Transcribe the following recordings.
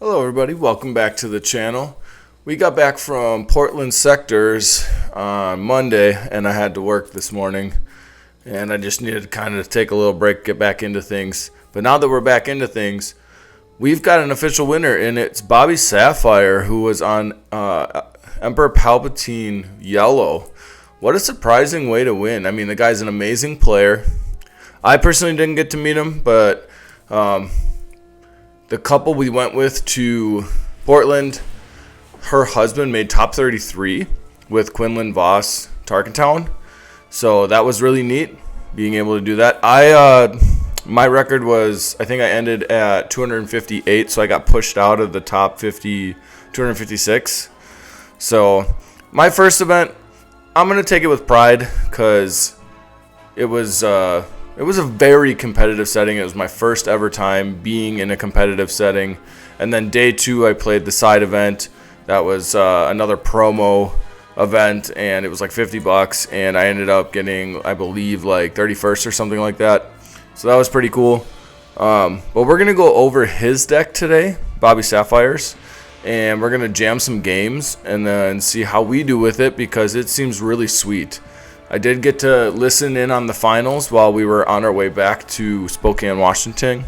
Hello everybody, welcome back to the channel. We got back from Portland sectors on Monday and I had to work this morning and I just needed to kind of take a little break, get back into things. But now that we're back into things, we've got an official winner and it's Bobby Sapphire, who was on Emperor Palpatine Yellow. What a surprising way to win. I mean, the guy's an amazing player. I personally didn't get to meet him, but the couple we went with to Portland, her husband made top 33 with Quinlan Voss Tarkentown. So that was really neat, being able to do that. My record was, I think I ended at 258, so I got pushed out of the top 50, 256. So my first event, I'm going to take it with pride because it was a very competitive setting. It was my first ever time being in a competitive setting. And then day two, I played the side event. That was another promo event, and it was like $50, and I ended up getting, I believe, like 31st or something like that. So that was pretty cool. But we're going to go over his deck today, Bobby Sapphire's, and we're going to jam some games and then see how we do with it because it seems really sweet. I did get to listen in on the finals while we were on our way back to Spokane, Washington,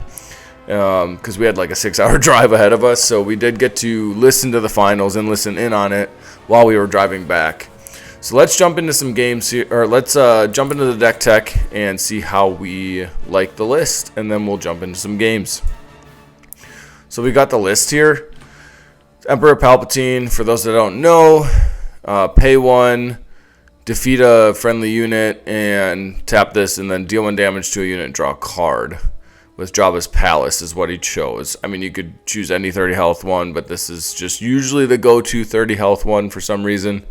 because we had like a 6-hour drive ahead of us. So we did get to listen to the finals and listen in on it while we were driving back. So let's jump into some games here, or let's jump into the deck tech and see how we like the list, and then we'll jump into some games. So we got the list here. Emperor Palpatine, for those that don't know, pay 1. Defeat a friendly unit and tap this and then deal 1 damage to a unit and draw a card. With Jabba's Palace is what he chose. I mean, you could choose any 30 health one, but this is just usually the go-to 30 health one for some reason.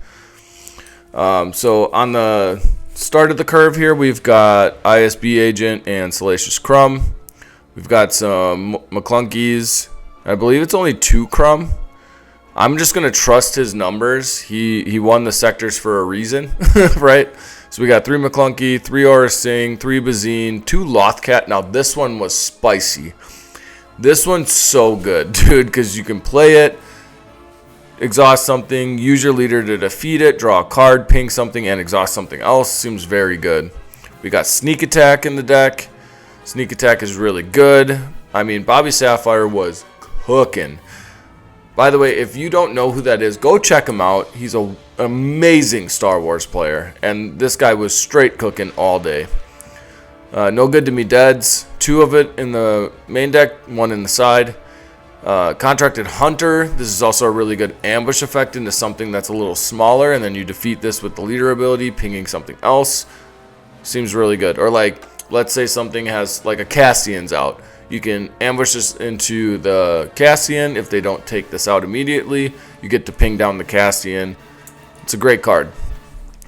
So on the start of the curve here, we've got ISB Agent and Salacious Crumb. We've got some McClunkies. I believe it's only 2 Crumb. I'm just going to trust his numbers. He won the sectors for a reason, right? So we got 3 McClunky, 3 Aura Sing, 3 Bazine, 2 Lothcat. Now this one was spicy. This one's so good, dude, because you can play it, exhaust something, use your leader to defeat it, draw a card, ping something, and exhaust something else. Seems very good. We got Sneak Attack in the deck. Sneak Attack is really good. I mean, Bobby Sapphire was cooking. By the way, if you don't know who that is, go check him out. He's an amazing Star Wars player, and this guy was straight cooking all day. No Good to Me Deads, 2 of it in the main deck, 1 in the side. Contracted Hunter, this is also a really good ambush effect into something that's a little smaller, and then you defeat this with the leader ability, pinging something else. Seems really good. Or like, let's say something has, like a Cassian's out. You can ambush this into the Cassian. If they don't take this out immediately, you get to ping down the Cassian. It's a great card.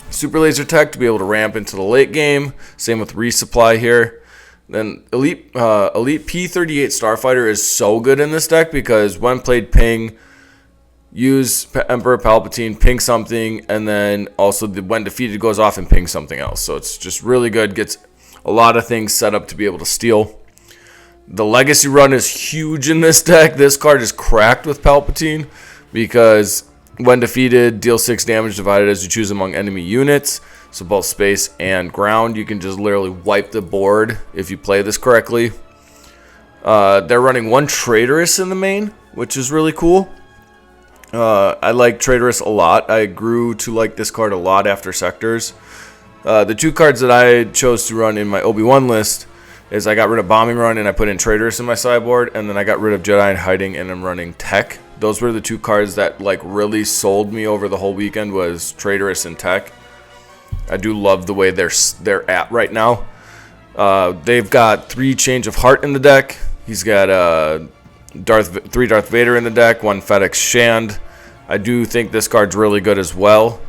Super Laser Tech to be able to ramp into the late game. Same with Resupply here. Then Elite P38 Starfighter is so good in this deck because when played ping, use Emperor Palpatine, ping something, and then also when defeated goes off and ping something else. So it's just really good. Gets a lot of things set up to be able to steal. The Legacy run is huge in this deck. This card is cracked with Palpatine because when defeated, deal 6 damage divided as you choose among enemy units. So both space and ground. You can just literally wipe the board if you play this correctly. They're running 1 Traitorous in the main, which is really cool. I like Traitorous a lot. I grew to like this card a lot after sectors. The 2 cards that I chose to run in my Obi-Wan list is I got rid of Bombing Run and I put in Traitorous in my sideboard, and then I got rid of Jedi and Hiding and I'm running Tech. Those were the 2 cards that like really sold me over the whole weekend, was Traitorous and Tech. I do love the way they're at right now. They've got 3 Change of Heart in the deck. He's got 3 Darth Vader in the deck, 1 FedEx Shand. I do think this card's really good as well.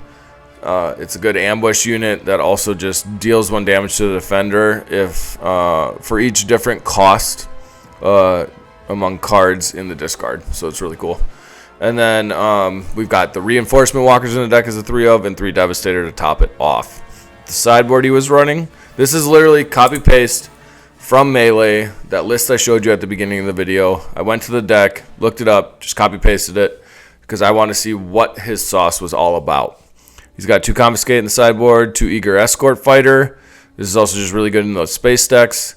It's a good ambush unit that also just deals 1 damage to the defender if for each different cost among cards in the discard. So it's really cool. And then we've got the Reinforcement Walkers in the deck as a 3 of, and 3 Devastator to top it off. The sideboard he was running, this is literally copy paste from Melee, that list I showed you at the beginning of the video. I went to the deck, looked it up, just copy pasted it because I want to see what his sauce was all about. He's got 2 Confiscate in the sideboard, 2 Eager Escort Fighter. This is also just really good in those space decks.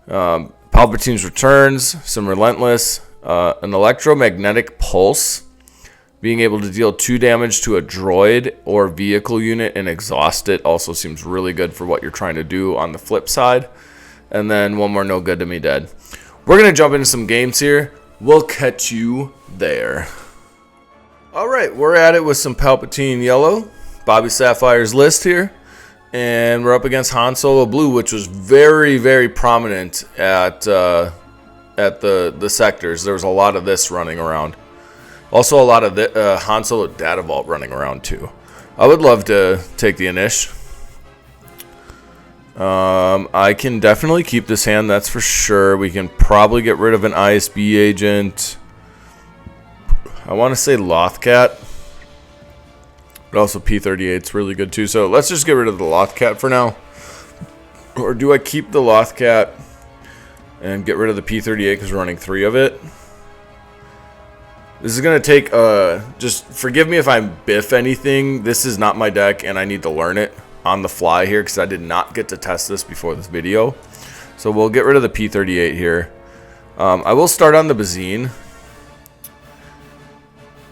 Palpatine's Returns, some Relentless, an Electromagnetic Pulse, being able to deal 2 damage to a droid or vehicle unit and exhaust it also seems really good for what you're trying to do on the flip side. And then 1 more No Good to Me Dead. We're going to jump into some games here. We'll catch you there. Alright, we're at it with some Palpatine Yellow, Bobby Sapphire's list here. And we're up against Han Solo Blue, which was very, very prominent at the sectors. There was a lot of this running around. Also a lot of the Han Solo Data Vault running around too. I would love to take the Inish. I can definitely keep this hand, that's for sure. We can probably get rid of an ISB agent. I want to say Lothcat. But also P38's really good too. So let's just get rid of the Lothcat for now. Or do I keep the Lothcat and get rid of the P38 because we're running 3 of it? This is going to take, just forgive me if I biff anything. This is not my deck and I need to learn it on the fly here because I did not get to test this before this video. So we'll get rid of the P38 here. I will start on the Bazine.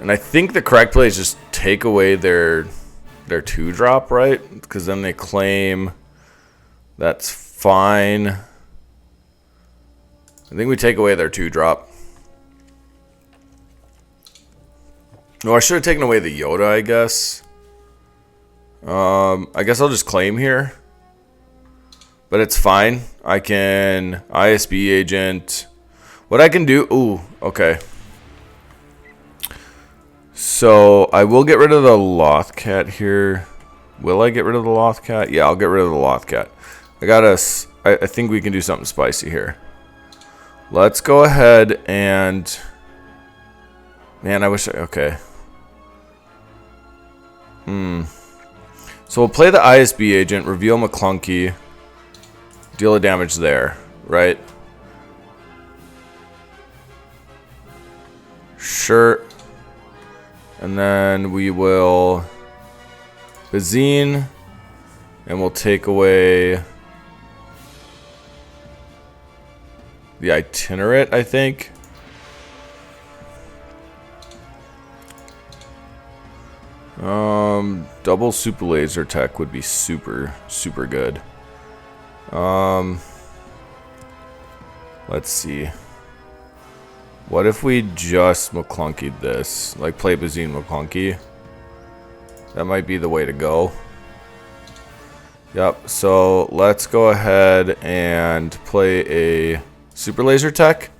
And I think the correct play is just take away their 2-drop, right? Because then they claim that's fine. I think we take away their 2-drop. No, I should have taken away the Yoda, I guess. I guess I'll just claim here. But it's fine. I can ISB agent. What I can do... Ooh, okay. So, I will get rid of the Lothcat here. Will I get rid of the Lothcat? Yeah, I'll get rid of the Lothcat. I think we can do something spicy here. Let's go ahead and... Man, I wish I... Okay. So we'll play the ISB agent, reveal McClunky, deal a damage there, right? Sure. And then we will Bazine, and we'll take away the Itinerant, I think. Double super laser tech would be super good. Let's see. What if we just McClunkied this? Like play Bazine McClunky? That might be the way to go. Yep, so let's go ahead and play a super laser tech.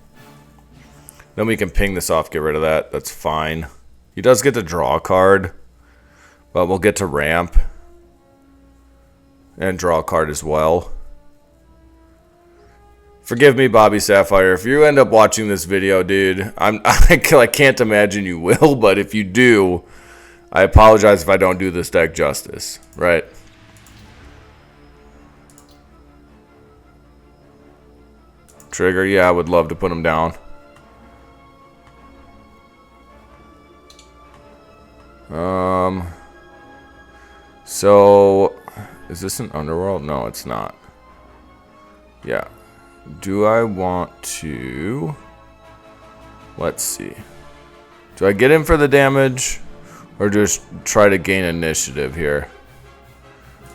Then we can ping this off, get rid of that. That's fine. He does get to draw a card. But we'll get to ramp. And draw a card as well. Forgive me, Bobby Sapphire. If you end up watching this video, dude, I can't imagine you will. But if you do, I apologize if I don't do this deck justice. Right? Trigger, yeah, I would love to put him down. So, is this an Underworld? No, it's not. Yeah. Do I want to... Let's see. Do I get in for the damage? Or just try to gain initiative here?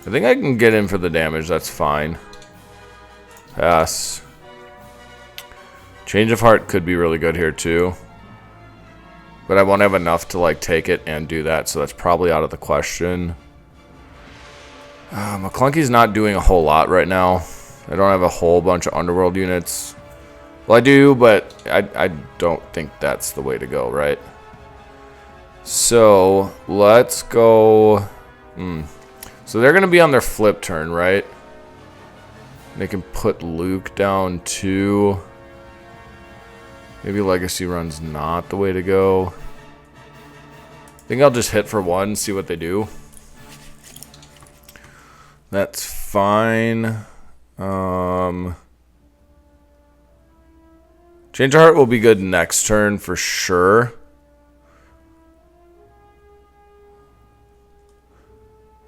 I think I can get in for the damage. That's fine. Pass. Change of Heart could be really good here too. But I won't have enough to like take it and do that. So that's probably out of the question. McClunky's not doing a whole lot right now. I don't have a whole bunch of Underworld units. Well, I do, but I don't think that's the way to go, right? So, let's go... So they're going to be on their flip turn, right? They can put Luke down too. Maybe Legacy Run's not the way to go. I think I'll just hit for 1, see what they do. That's fine. Change of Heart will be good next turn for sure.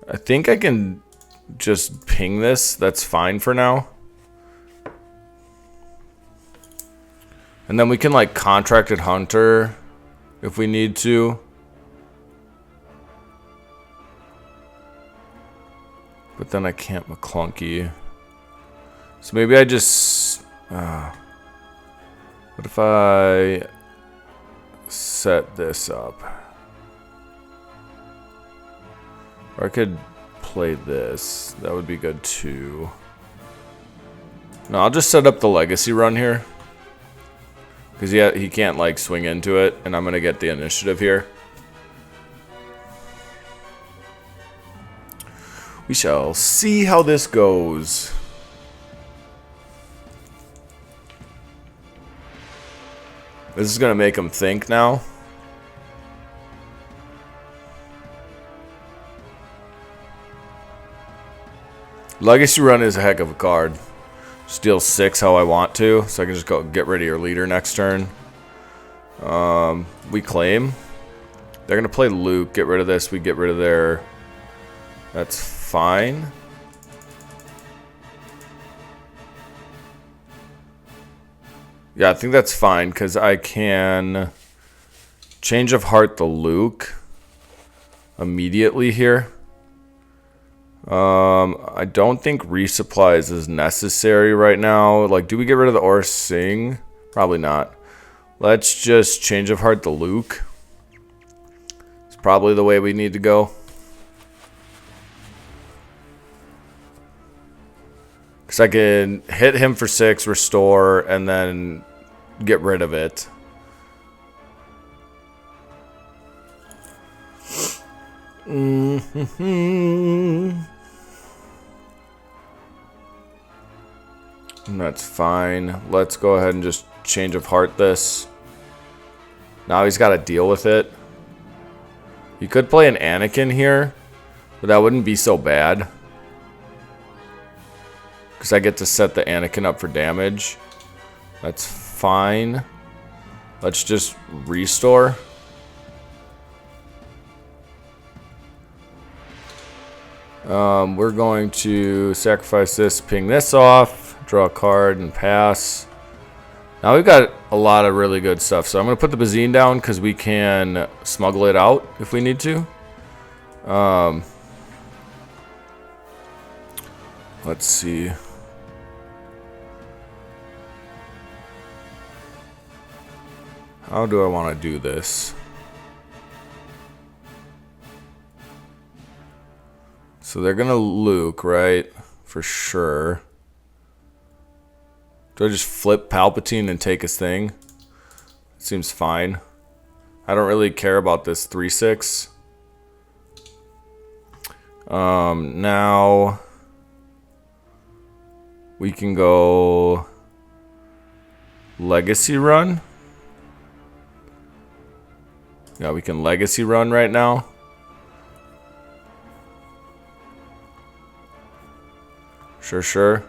I think I can just ping this. That's fine for now. And then we can like Contracted Hunter if we need to. But then I can't McClunky. So maybe I just... what if I set this up? Or I could play this. That would be good too. No, I'll just set up the Legacy run here. Because he can't like swing into it. And I'm going to get the initiative here. We shall see how this goes. This is going to make him think now. Legacy Run is a heck of a card. Steal 6 how I want to, so I can just go get rid of your leader next turn. We claim. They're going to play Luke. Get rid of this. We get rid of their... That's fine. Yeah, I think that's fine because I can Change of Heart the Luke immediately here. I don't think resupplies is necessary right now. Like, do we get rid of the Or Sing? Probably not. Let's just Change of Heart the Luke. It's probably the way we need to go. Because I can hit him for 6, restore, and then get rid of it. And that's fine. Let's go ahead and just Change of Heart this. Now he's got to deal with it. You could play an Anakin here, but that wouldn't be so bad. Because I get to set the Anakin up for damage. That's fine. Let's just restore. We're going to sacrifice this, ping this off, draw a card, and pass. Now we've got a lot of really good stuff. So I'm going to put the Bazine down because we can smuggle it out if we need to. Let's see. How do I want to do this? So they're going to Luke, right? For sure. Do I just flip Palpatine and take his thing? Seems fine. I don't really care about this 3/6. Now we can go Legacy Run. Yeah, we can Legacy Run right now. Sure.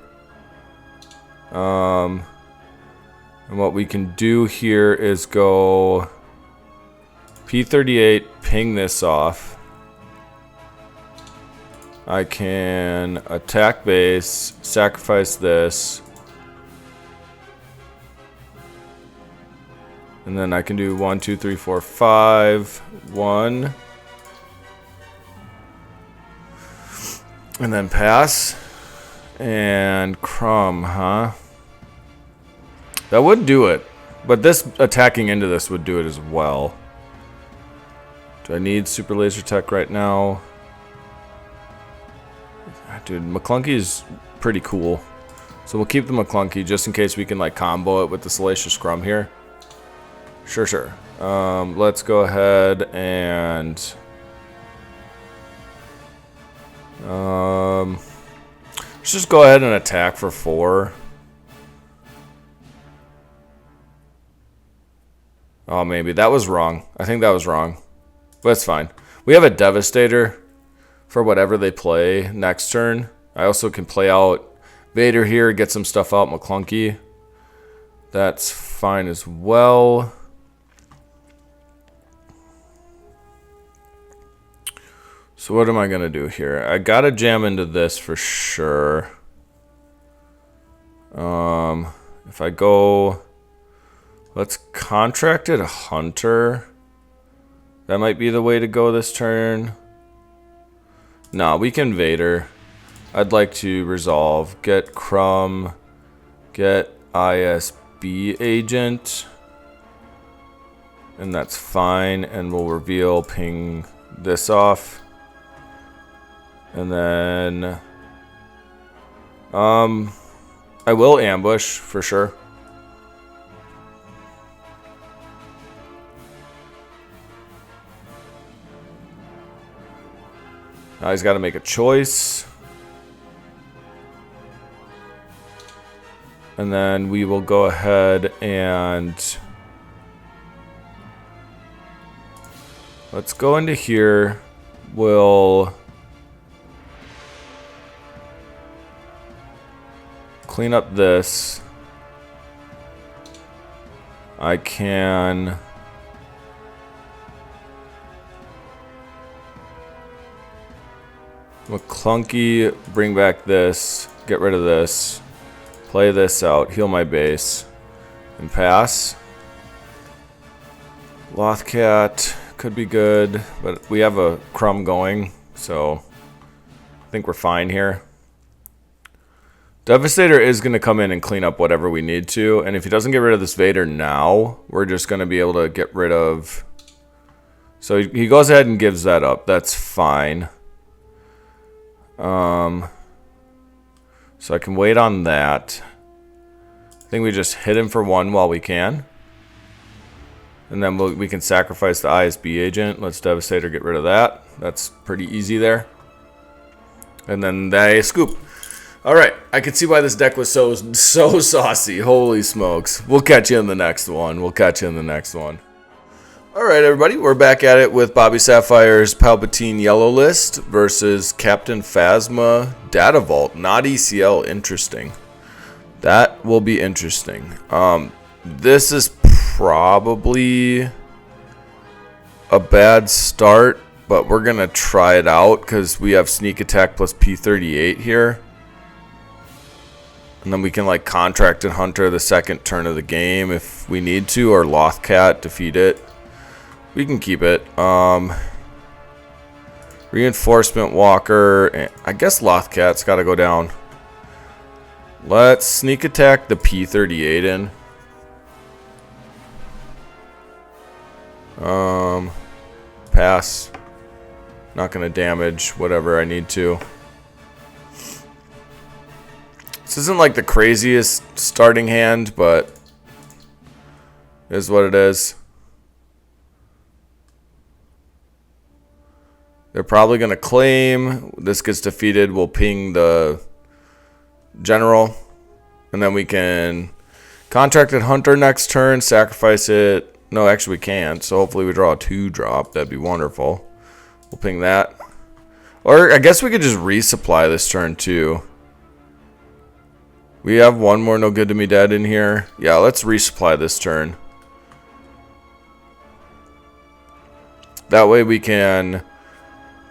And what we can do here is go P38, ping this off. I can attack base, sacrifice this. And then I can do 1, 2, 3, 4, 5, 1. And then pass. And Crumb, huh? That would do it. But this attacking into this would do it as well. Do I need Super Laser Tech right now? Dude, McClunky is pretty cool. So we'll keep the McClunky just in case we can like combo it with the Salacious Crumb here. Sure. Let's go ahead and let's just go ahead and attack for 4. Oh, maybe that was wrong. I think that was wrong. But it's fine. We have a Devastator for whatever they play next turn. I also can play out Vader here, get some stuff out McClunky. That's fine as well. So what am I going to do here? I got to jam into this for sure. If I go... Let's contract it a hunter. That might be the way to go this turn. Nah, we can Vader. I'd like to resolve. Get Crumb. Get ISB agent. And that's fine. And we'll reveal, ping this off. And then... I will ambush for sure. Now he's got to make a choice. And then we will go ahead and... Let's go into here. We'll... clean up this. I can... McClunky, bring back this, get rid of this, play this out, heal my base, and pass. Lothcat could be good, but we have a Crumb going, so I think we're fine here. Devastator is going to come in and clean up whatever we need to, and if he doesn't get rid of this Vader now, we're just going to be able to get rid of... So he goes ahead and gives that up. That's fine. So I can wait on that. I think we just hit him for one while we can. And then we can sacrifice the ISB agent. Let's Devastator get rid of that. That's pretty easy there. And then they scoop. Alright, I can see why this deck was so saucy. Holy smokes. We'll catch you in the next one. Alright, everybody, we're back at it with Bobby Sapphire's Palpatine Yellow List versus Captain Phasma Data Vault. Not ECL. Interesting. That will be interesting. This is probably a bad start, but we're going to try it out because we have Sneak Attack plus P38 here. And then we can like Contracted Hunter the second turn of the game if we need to, or Lothcat, defeat it. We can keep it. Reinforcement Walker. I guess Lothcat's got to go down. Let's Sneak Attack the P38 in. Pass. Not going to damage whatever I need to. This isn't like the craziest starting hand, but it is what it is. They're probably going to claim. This gets defeated. We'll ping the general. And then we can Contracted Hunter next turn. Sacrifice it. No, actually we can't. So hopefully we draw a 2-drop. That'd be wonderful. We'll ping that. Or I guess we could just resupply this turn too. We have one more No Good to Me Dead in here. Yeah, let's resupply this turn. That way we can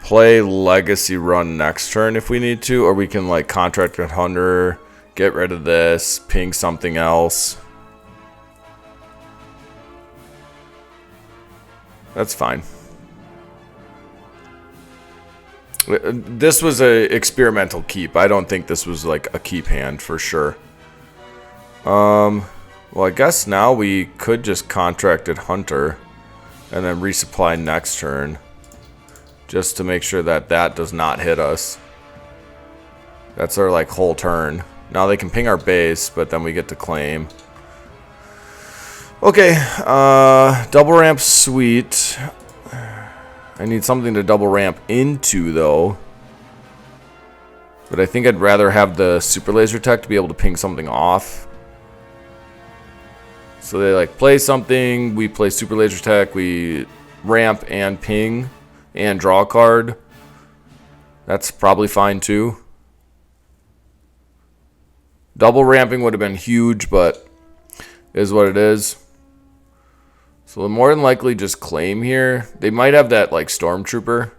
play Legacy Run next turn if we need to, or we can like Contracted Hunter, get rid of this, ping something else. That's fine. This was a experimental keep. I don't think this was like a keep hand for sure. Well, I guess now we could just Contracted Hunter and then resupply next turn, just to make sure that that does not hit us. That's our like whole turn. Now they can ping our base, but then we get to claim. Okay, double ramp, sweet. I need something to double ramp into though. But I think I'd rather have the super laser tech to be able to ping something off. So they like play something, we play super laser tech, we ramp and ping and draw a card. That's probably fine too. Double ramping would have been huge, but is what it is. So we'll more than likely just claim here. They might have that like stormtrooper,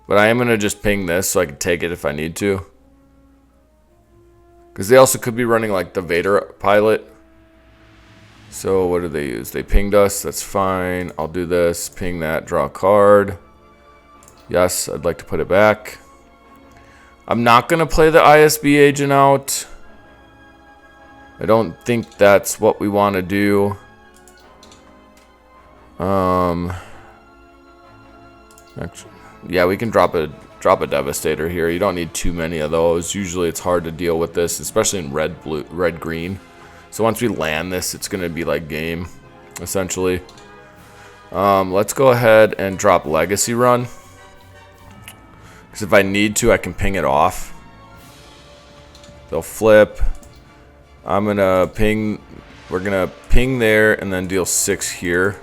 but I am going to just ping this so I can take it if I need to. Because they also could be running like the Vader pilot. So what do they use? They pinged us. That's fine. I'll do this. Ping that. Draw a card. Yes, I'd like to put it back. I'm not going to play the ISB agent out. I don't think that's what we want to do. Actually, yeah, we can drop a Devastator here. You don't need too many of those. Usually it's hard to deal with this, especially in red, blue, red, green. So once we land this, it's going to be like game, essentially. Let's go ahead and drop Legacy Run. Because if I need to, I can ping it off. They'll flip. I'm going to ping. We're going to ping there and then deal 6 here.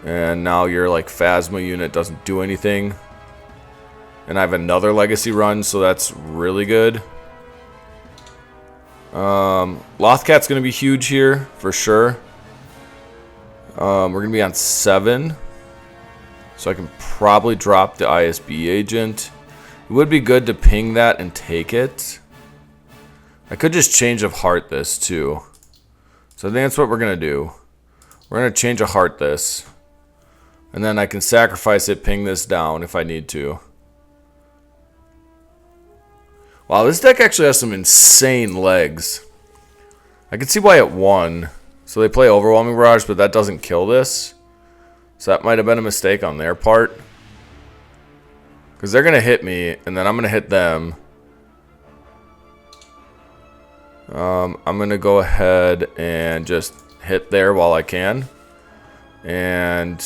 And now your like Phasma unit doesn't do anything. And I have another Legacy Run, so that's really good. Lothcat's going to be huge here, for sure. We're going to be on 7. So I can probably drop the ISB agent. It would be good to ping that and take it. I could just change of heart this too. So I think that's what we're going to do. We're going to change of heart this. And then I can sacrifice it, ping this down if I need to. Wow, this deck actually has some insane legs. I can see why it won. So they play Overwhelming Barrage, but that doesn't kill this. So that might have been a mistake on their part. Because they're going to hit me, and then I'm going to hit them. I'm going to go ahead and just hit there while I can. And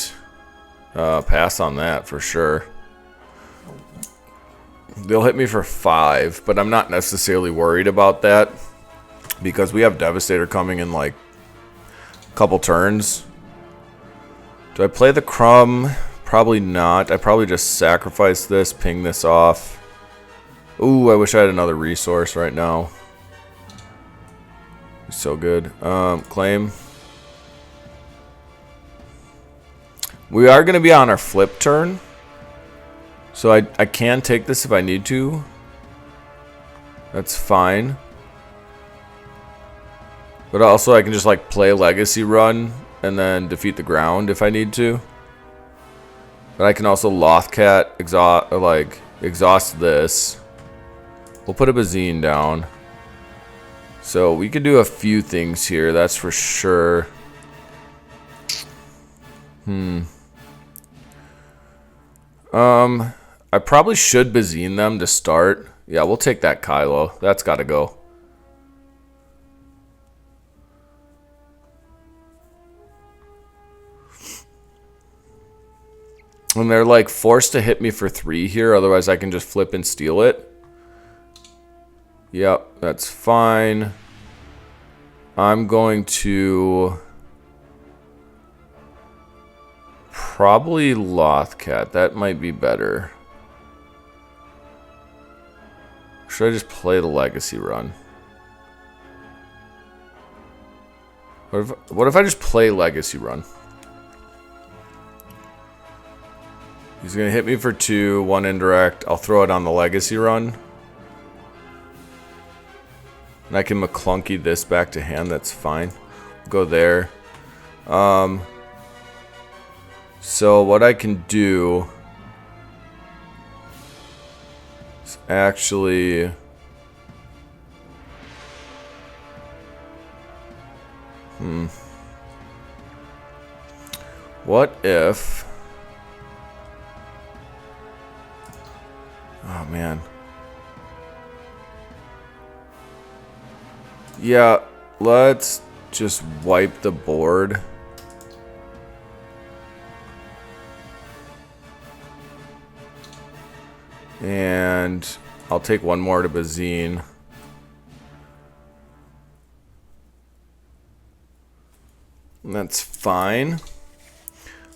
pass on that for sure. They'll hit me for 5, but I'm not necessarily worried about that. Because we have Devastator coming in like a couple turns. Do I play the Crumb? Probably not. I probably just sacrifice this, ping this off. Ooh, I wish I had another resource right now. So good. Claim. We are going to be on our flip turn. So I can take this if I need to. That's fine. But also I can just like play Legacy Run and then defeat the ground if I need to. But I can also Lothcat exhaust this. We'll put a Bazine down. So we can do a few things here, that's for sure. I probably should Bazine them to start. Yeah, we'll take that Kylo. That's got to go. And they're like forced to hit me for 3 here, otherwise I can just flip and steal it. Yep, that's fine. I'm going to probably Lothcat. That might be better. Should I just play the Legacy Run? What if I just play Legacy Run? He's going to hit me for 2, 1 indirect. I'll throw it on the Legacy Run. And I can McClunky this back to hand. That's fine. Go there. So what I can do is actually... What if... Oh, man. Yeah, let's just wipe the board. And I'll take one more to Bazine. That's fine.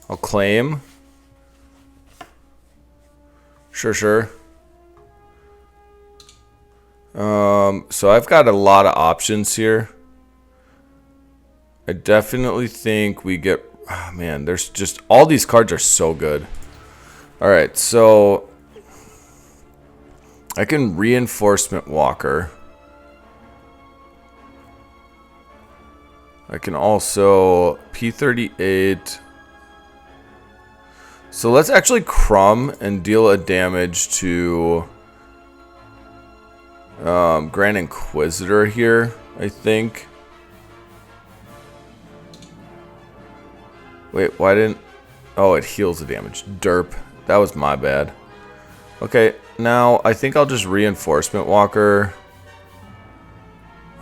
I'll claim. Sure. So I've got a lot of options here. I definitely think we get... Oh, man, there's just... All these cards are so good. Alright, so... I can Reinforcement Walker. I can also P38. So let's actually Crumb and deal a damage to Grand Inquisitor here, I think. Wait, why didn't... Oh, it heals the damage. Derp. That was my bad. Okay, now I think I'll just Reinforcement Walker.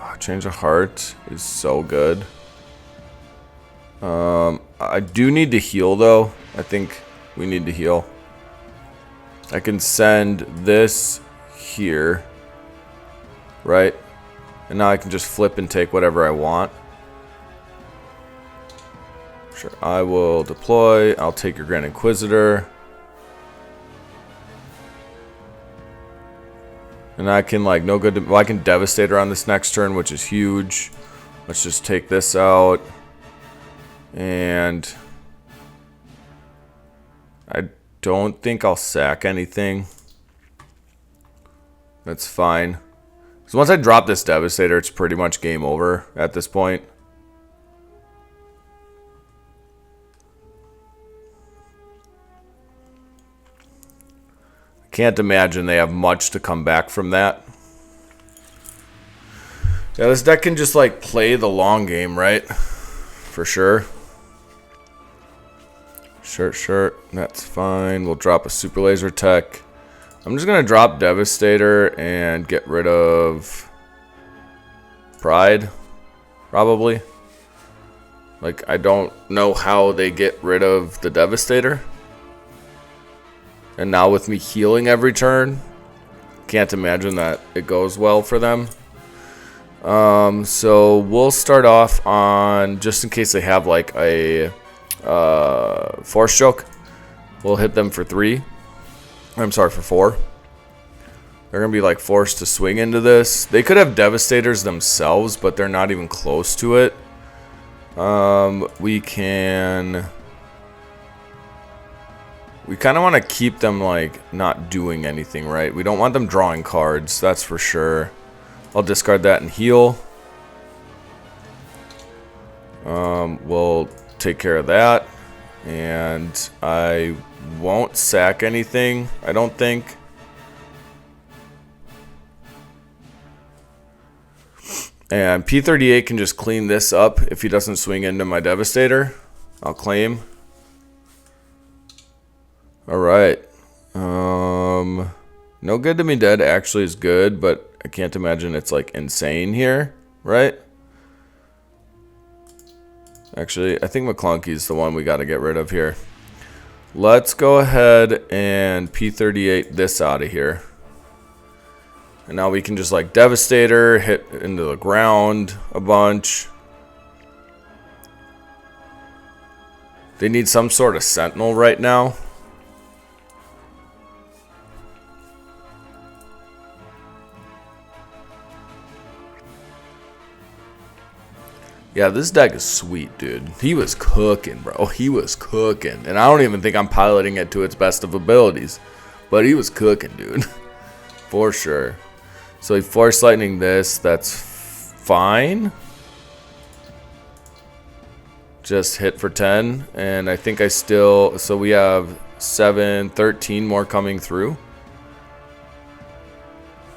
Oh, Change of Heart is so good. I do need to heal, though. I think we need to heal. I can send this here. Right? And now I can just flip and take whatever I want. Sure, I will deploy. I'll take your Grand Inquisitor. And I can, like, no good. Well, I can Devastator on this next turn, which is huge. Let's just take this out. And I don't think I'll sack anything. That's fine. Because once I drop this Devastator, it's pretty much game over at this point. Can't imagine they have much to come back from that. Yeah, this deck can just, like, play the long game, right? For sure. Sure. That's fine. We'll drop a Super Laser Tech. I'm just going to drop Devastator and get rid of Pride, probably. Like, I don't know how they get rid of the Devastator. And now with me healing every turn, can't imagine that it goes well for them. So we'll start off on, just in case they have like a Force Choke, we'll hit them for 3. I'm sorry, for 4. They're going to be like forced to swing into this. They could have Devastators themselves, but they're not even close to it. We kind of want to keep them, like, not doing anything, right? We don't want them drawing cards, that's for sure. I'll discard that and heal. We'll take care of that. And I won't sack anything, I don't think. And P38 can just clean this up if he doesn't swing into my Devastator. I'll claim. Alright. No Good to Me Dead actually is good, but I can't imagine it's like insane here, right? Actually, I think McClunky's the one we got to get rid of here. Let's go ahead and P38 this out of here. And now we can just like Devastator, hit into the ground a bunch. They need some sort of Sentinel right now. Yeah, this deck is sweet, dude. He was cooking, bro. He was cooking. And I don't even think I'm piloting it to its best of abilities. But he was cooking, dude. For sure. So he Force Lightning this. That's fine. Just hit for 10. And I think I still... So we have 7, 13 more coming through.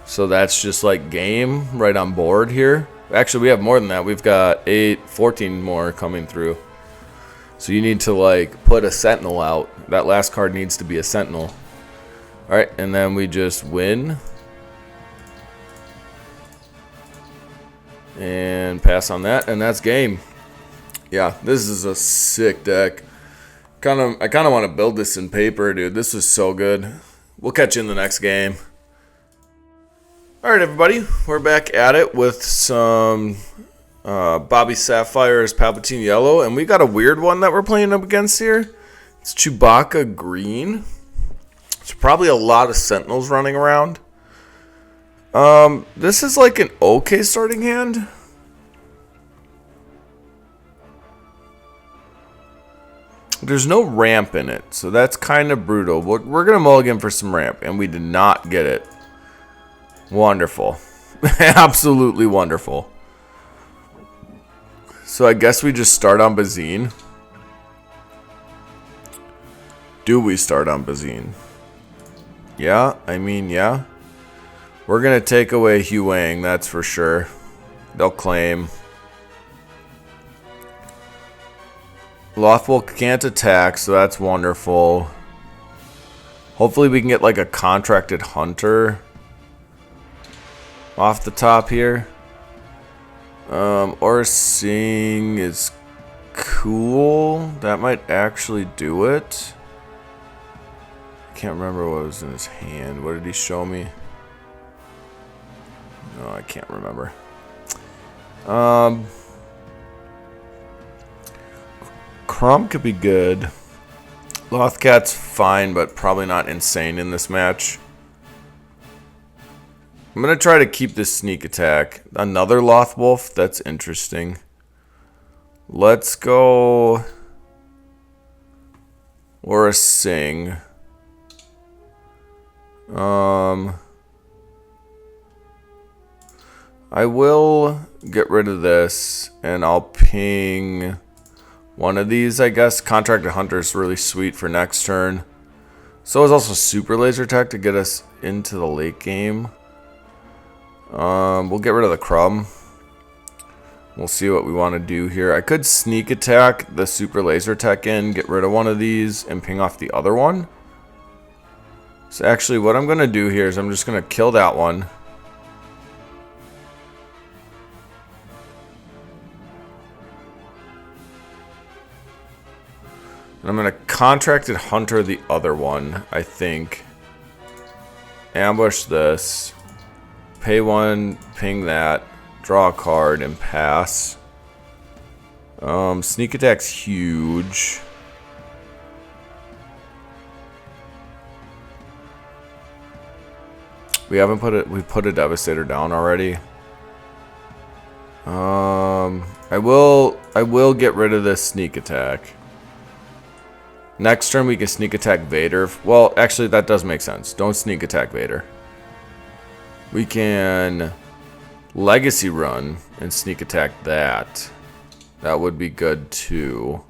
So that's just like game right on board here. Actually, we have more than that. We've got 8, 14 more coming through. So you need to like put a Sentinel out. That last card needs to be a Sentinel. Alright, and then we just win. And pass on that, and that's game. Yeah, this is a sick deck. I kind of want to build this in paper, dude. This is so good. We'll catch you in the next game. Alright, everybody, we're back at it with some Bobby Sapphire's Palpatine Yellow, and we got a weird one that we're playing up against here. It's Chewbacca Green. There's probably a lot of Sentinels running around. This is like an okay starting hand. There's no ramp in it, so that's kind of brutal. We're going to mulligan for some ramp, and we did not get it. Wonderful. Absolutely wonderful. So I guess we just start on Bazine. Do we start on Bazine? Yeah, I mean, yeah. We're going to take away Hugh Wang, that's for sure. They'll claim. Lothwolf can't attack, so that's wonderful. Hopefully we can get like a contracted hunter off the top here. Or Sing is cool. That might actually do it. I can't remember what was in his hand. What did he show me? No, I can't remember. Crumb could be good. Lothcat's fine, but probably not insane in this match. I'm going to try to keep this sneak attack. Another Lothwolf? That's interesting. Let's go... Or a Sing. I will get rid of this, and I'll ping one of these, I guess. Contracted Hunter is really sweet for next turn. So is also Super Laser Tech to get us into the late game. We'll get rid of the Crumb. We'll see what we want to do here. I could sneak attack the Super Laser Tech in, get rid of one of these, and ping off the other one. So actually what I'm going to do here is I'm just going to kill that one. And I'm going to Contracted Hunter the other one, I think. Ambush this. Pay one, ping that. Draw a card and pass. Sneak attack's huge. We haven't put it. We put a Devastator down already. I will get rid of this sneak attack. Next turn we can sneak attack Vader. Well, actually that does make sense. Don't sneak attack Vader. We can Legacy Run and sneak attack that. That would be good too.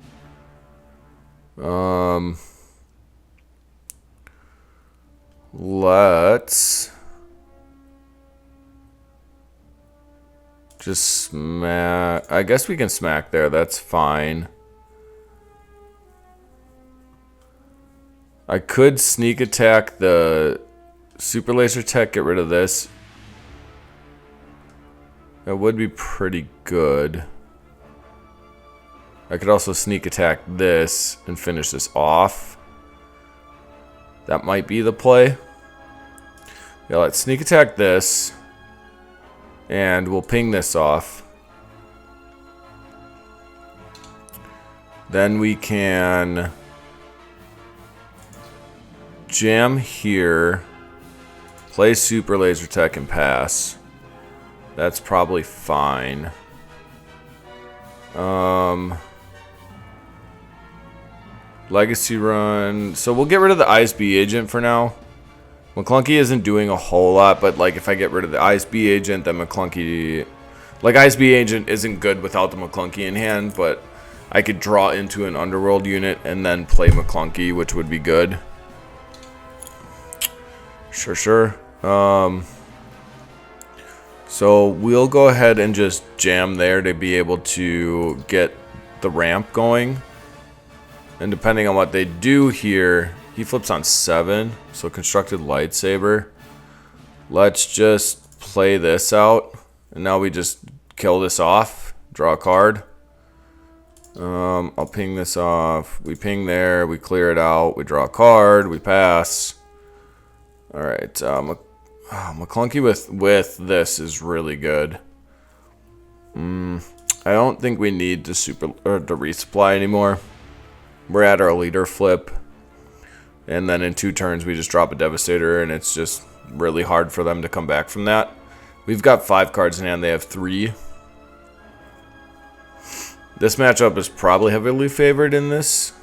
Let's just smack. I guess we can smack there. That's fine. I could sneak attack the Super Laser Tech, get rid of this. That would be pretty good. I could also sneak attack this and finish this off. That might be the play. Yeah, let's sneak attack this. And we'll ping this off. Then we can jam here, play Super Laser Tech and pass. That's probably fine. Legacy Run. So we'll get rid of the ISB agent for now. McClunky isn't doing a whole lot, but like if I get rid of the ISB agent, then McClunky... Like ISB agent isn't good without the McClunky in hand, but I could draw into an Underworld unit and then play McClunky, which would be good. Sure. So we'll go ahead and just jam there to be able to get the ramp going. And depending on what they do here, he flips on 7. So Constructed Lightsaber. Let's just play this out. And now we just kill this off. Draw a card. I'll ping this off. We ping there. We clear it out. We draw a card. We pass. Alright. McClunky with this is really good. I don't think we need to resupply anymore. We're at our leader flip. And then in 2 turns we just drop a Devastator and it's just really hard for them to come back from that. We've got 5 cards in hand. They have 3. This matchup is probably heavily favored in this.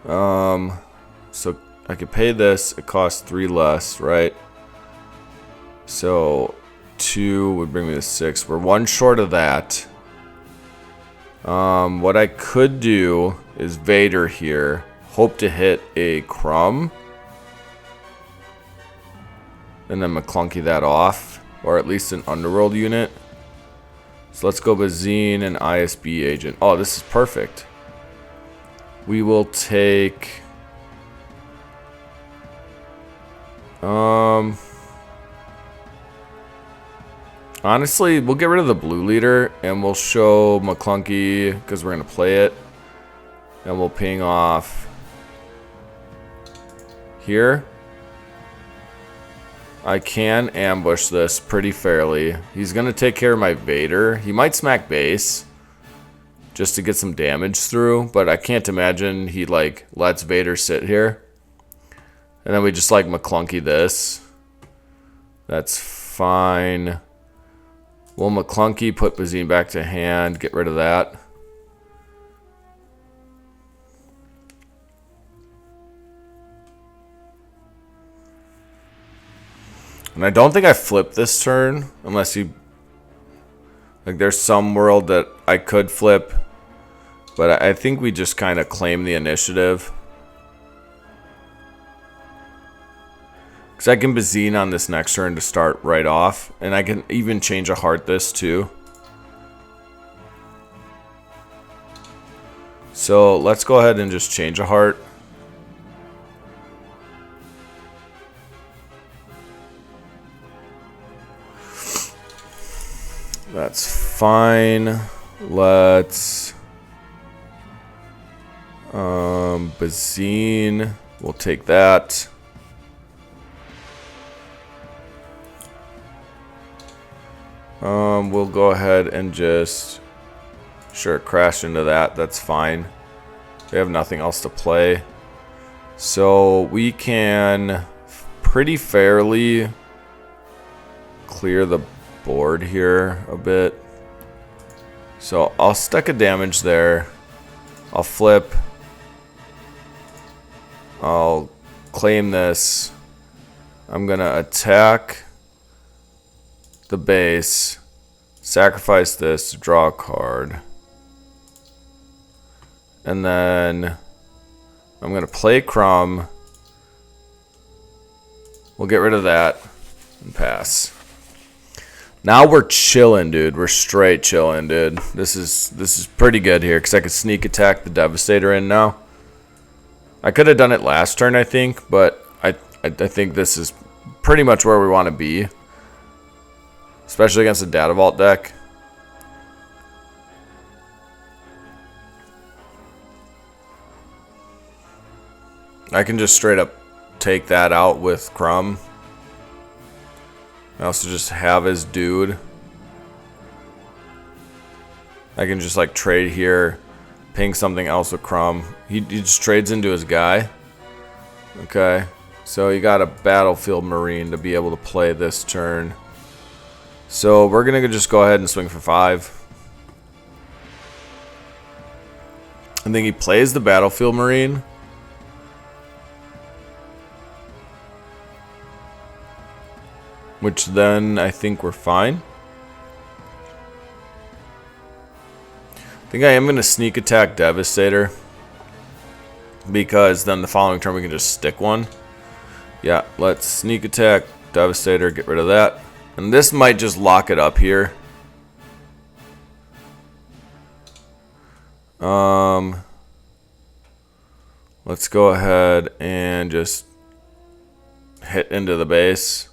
So I could pay this. It costs 3 less, right? So 2 would bring me to 6. We're 1 short of that. What I could do is Vader here. Hope to hit a Crumb. And then McClunky that off. Or at least an Underworld unit. So let's go Bazine and ISB Agent. Oh, this is perfect. We will take... honestly, we'll get rid of the blue leader and we'll show McClunky because we're going to play it. And we'll ping off here. I can ambush this pretty fairly. He's going to take care of my Vader. He might smack base just to get some damage through, but I can't imagine he like lets Vader sit here. And then we just like McClunky this. That's fine. We'll McClunky, put Bazine back to hand, get rid of that. And I don't think I flip this turn, unless you... like, there's some world that I could flip. But I think we just kind of claim the initiative. Because I can Bazine on this next turn to start right off. And I can even change a heart this too. So let's go ahead and just change a heart. That's fine. Let's Bazine. We'll take that. We'll go ahead and just crash into that. That's fine. We have nothing else to play. So we can pretty fairly clear the board here a bit. So I'll stack a damage there. I'll flip. I'll claim this. I'm gonna attack the base, sacrifice this to draw a card, and then I'm gonna play Crumb. We'll get rid of that and pass. Now we're chilling, dude. We're straight chilling, dude. This is pretty good here because I could sneak attack the Devastator in now. I could have done it last turn, I think, but I think this is pretty much where we want to be, especially against a Data Vault deck. I can just straight up take that out with Crumb. I also just have his dude. I can just like trade here, ping something else with Crumb. He just trades into his guy. Okay, so he got a Battlefield Marine to be able to play this turn. So we're gonna just go ahead and swing for 5. I think he plays the Battlefield Marine. Which then I think we're fine. I think I am going to sneak attack Devastator, because then the following turn we can just stick one. Yeah, let's sneak attack Devastator, get rid of that. And this might just lock it up here. Let's go ahead and just hit into the base.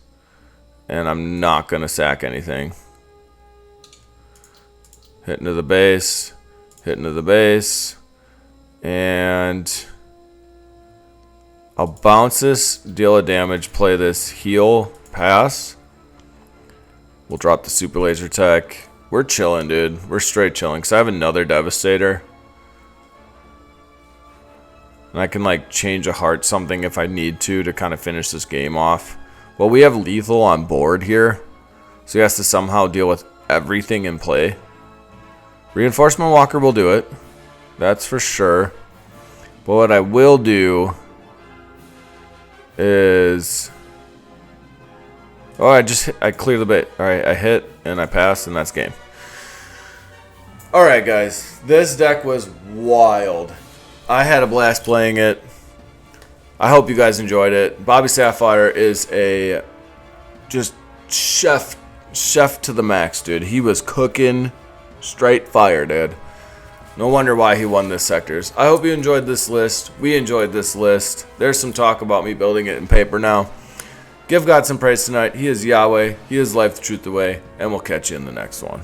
And I'm not going to sack anything. Hit into the base. Hit into the base. And I'll bounce this, deal a damage, play this, heal, pass. We'll drop the Super Laser Tech. We're chilling, dude. We're straight chilling. Because I have another Devastator. And I can like change a heart something if I need to kind of finish this game off. Well, we have lethal on board here, so he has to somehow deal with everything in play. Reinforcement walker will do it. That's for sure. But what I will do is... Oh, I clear the bait. Alright, I hit and I pass, and that's game. Alright, guys. This deck was wild. I had a blast playing it. I hope you guys enjoyed it. Bobby Sapphire is a just chef to the max, dude. He was cooking straight fire, dude. No wonder why he won this sectors. I hope you enjoyed this list. We enjoyed this list. There's some talk about me building it in paper now. Give God some praise tonight. He is Yahweh. He is life, the truth, the way. And we'll catch you in the next one.